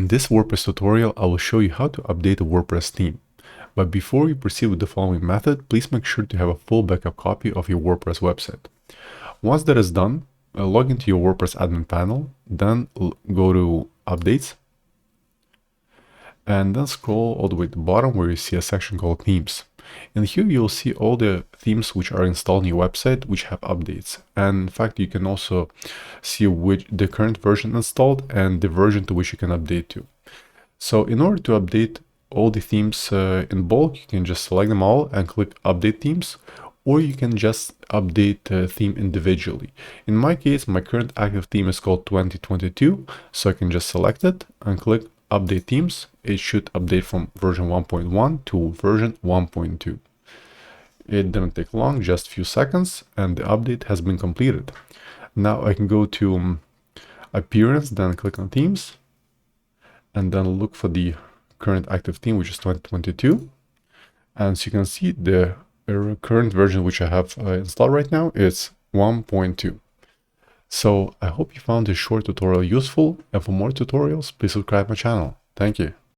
In this WordPress tutorial, I will show you how to update a WordPress theme. But before you proceed with the following method, please make sure to have a full backup copy of your WordPress website. Once that is done, log into your WordPress admin panel, then go to Updates, and then scroll all the way to the bottom where you see a section called Themes. And here you'll see all the themes which are installed on your website which have updates. And in fact, you can also see the current version installed and the version to which you can update to. So in order to update all the themes in bulk, you can just select them all and click Update Themes, or you can just update the theme individually. In my case, my current active theme is called 2022, so I can just select it and click Update Themes. It should update from version 1.1 to version 1.2. It didn't take long, just a few seconds, and the update has been completed. Now I can go to Appearance, then click on Themes, and then look for the current active theme, which is 2022. And so you can see the current version which I have installed right now is 1.2. So I hope you found this short tutorial useful, and for more tutorials, please subscribe my channel. Thank you.